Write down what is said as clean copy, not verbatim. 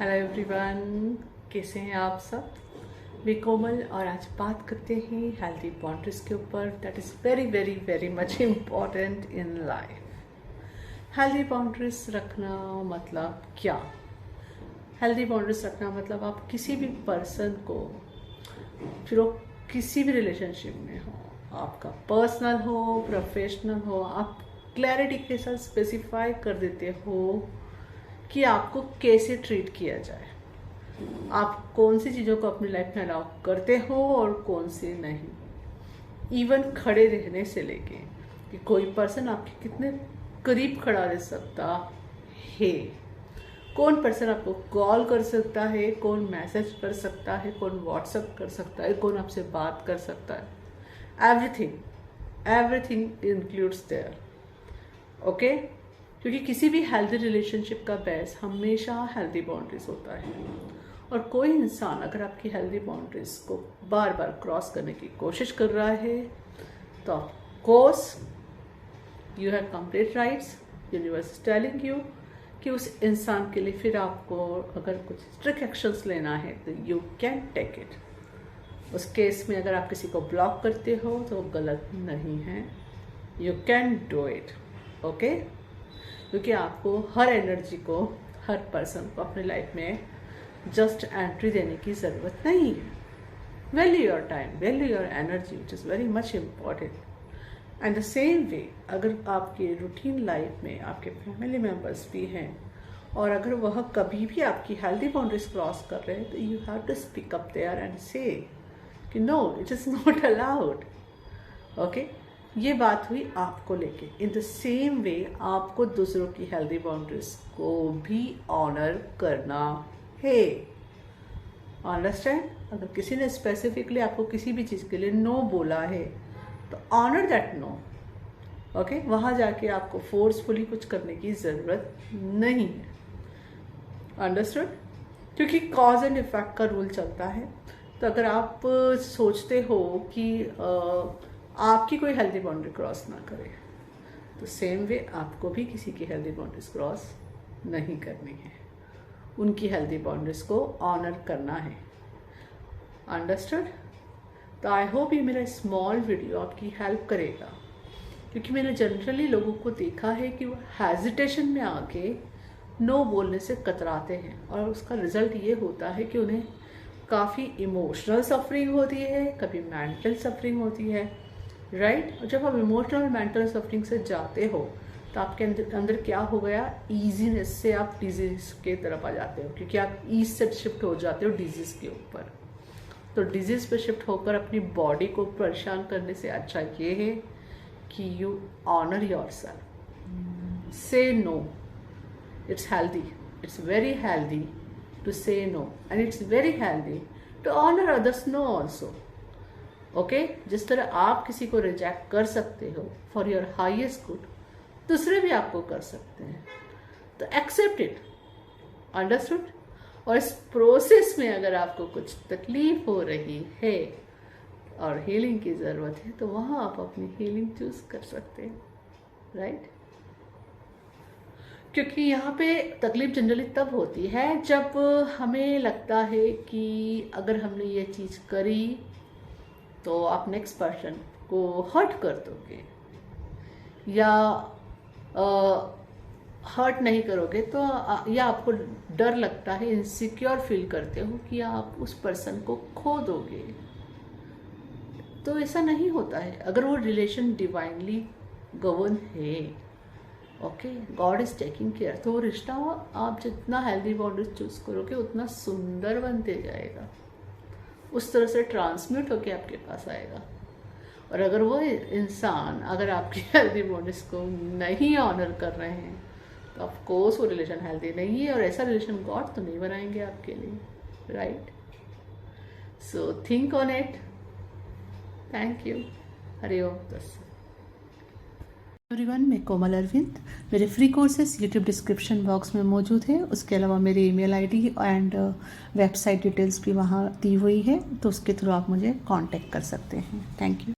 Hello everyone, कैसे हैं आप सब। मैं कोमल और आज बात करते हैं हेल्दी बाउंड्रीज के ऊपर। That is very very very much important in life. Healthy boundaries रखना मतलब क्या? हेल्दी बाउंड्रीज रखना मतलब आप किसी भी पर्सन को, फिर वो किसी भी रिलेशनशिप में हो, आपका पर्सनल हो प्रोफेशनल हो, आप क्लैरिटी के साथ स्पेसिफाई कर देते हो कि आपको कैसे ट्रीट किया जाए, आप कौन सी चीज़ों को अपनी लाइफ में अलाउ करते हो और कौन सी नहीं। इवन खड़े रहने से लेके कि कोई पर्सन आपके कितने करीब खड़ा रह सकता है, कौन पर्सन आपको कॉल कर सकता है, कौन मैसेज कर सकता है, कौन व्हाट्सएप कर सकता है, कौन आपसे बात कर सकता है। Everything includes there. ओके, क्योंकि किसी भी हेल्दी रिलेशनशिप का बेस हमेशा हेल्दी बाउंड्रीज होता है। और कोई इंसान अगर आपकी हेल्दी बाउंड्रीज को बार बार क्रॉस करने की कोशिश कर रहा है तो of course you have complete rights. Universe is telling you कि उस इंसान के लिए फिर आपको अगर कुछ स्ट्रिक्ट एक्शंस लेना है तो यू कैन टेक इट। उस केस में अगर आप किसी को ब्लॉक करते हो तो वो गलत नहीं है, you can do it. Okay, क्योंकि आपको हर एनर्जी को, हर पर्सन को अपनी लाइफ में जस्ट एंट्री देने की ज़रूरत नहीं है। Value your time, value your energy, which is very much important. And the same way, अगर आपके रूटीन लाइफ में आपके फैमिली मेम्बर्स भी हैं और अगर वह कभी भी आपकी हेल्दी बाउंड्रीज क्रॉस कर रहे हैं तो you have to speak up there and say कि no, it is not allowed. Okay, ये बात हुई आपको लेके। इन द सेम वे आपको दूसरों की हेल्दी बाउंड्रीज को भी ऑनर करना है। अंडरस्टैंड? अगर किसी ने स्पेसिफिकली आपको किसी भी चीज़ के लिए नो बोला है तो ऑनर दैट नो। ओके, वहाँ जाके आपको फोर्सफुली कुछ करने की ज़रूरत नहीं है। अंडरस्टूड? क्योंकि कॉज एंड इफेक्ट का रूल चलता है। तो अगर आप सोचते हो कि आपकी कोई हेल्दी बाउंड्री क्रॉस ना करे तो सेम वे आपको भी किसी की हेल्दी बाउंड्रीज क्रॉस नहीं करनी है, उनकी हेल्दी बाउंड्रीज को ऑनर करना है। अंडरस्टूड? तो आई होप ये मेरा स्मॉल वीडियो आपकी हेल्प करेगा, क्योंकि मैंने जनरली लोगों को देखा है कि वो हेजिटेशन में आके नो बोलने से कतराते हैं और उसका रिजल्ट ये होता है कि उन्हें काफ़ी इमोशनल सफरिंग होती है, कभी मेंटल सफरिंग होती है, राइट। और जब आप इमोशनल मेंटल सफरिंग से जाते हो तो आपके अंदर क्या हो गया, ईजीनेस से आप डिजीज के तरफ आ जाते हो, क्योंकि आप ईज से शिफ्ट हो जाते हो डिजीज के ऊपर। तो डिजीज पे शिफ्ट होकर अपनी बॉडी को परेशान करने से अच्छा ये है कि you honour yourself, say no. It's healthy, it's very healthy to say no and it's very healthy to honour others no also. Okay, जिस तरह आप किसी को रिजेक्ट कर सकते हो फॉर योर हाईएस्ट गुड, दूसरे भी आपको कर सकते हैं। तो एक्सेप्ट इट। अंडरस्टूड? और इस प्रोसेस में अगर आपको कुछ तकलीफ हो रही है और हीलिंग की ज़रूरत है तो वहाँ आप अपनी हीलिंग चूज कर सकते हैं, राइट। क्योंकि यहाँ पे तकलीफ जनरली तब होती है जब हमें लगता है कि अगर हमने ये चीज़ करी तो आप नेक्स्ट पर्सन को हर्ट कर दोगे, या हर्ट नहीं करोगे तो या आपको डर लगता है, इनसिक्योर फील करते हो कि आप उस पर्सन को खो दोगे। तो ऐसा नहीं होता है अगर वो रिलेशन डिवाइनली गवर्न है। Okay, God is taking care. तो वो रिश्ता आप जितना हेल्दी बाउंड्रीज चूज करोगे उतना सुंदर बनते जाएगा, उस तरह से ट्रांसम्यूट होके आपके पास आएगा। और अगर वो इंसान अगर आपकी हेल्दी बाउंड्रीज को नहीं ऑनर कर रहे हैं तो ऑफ कोर्स वो रिलेशन हेल्दी नहीं है, और ऐसा रिलेशन गॉड तो नहीं बनाएंगे आपके लिए, right. So think on it. Thank you. Hari Om Tatsat. Everyone, मैं कोमल अरविंद। मेरे free courses YouTube description box में मौजूद है। उसके अलावा मेरी email ID and website details भी वहाँ दी हुई है, तो उसके थ्रू आप मुझे कांटेक्ट कर सकते हैं। Thank you.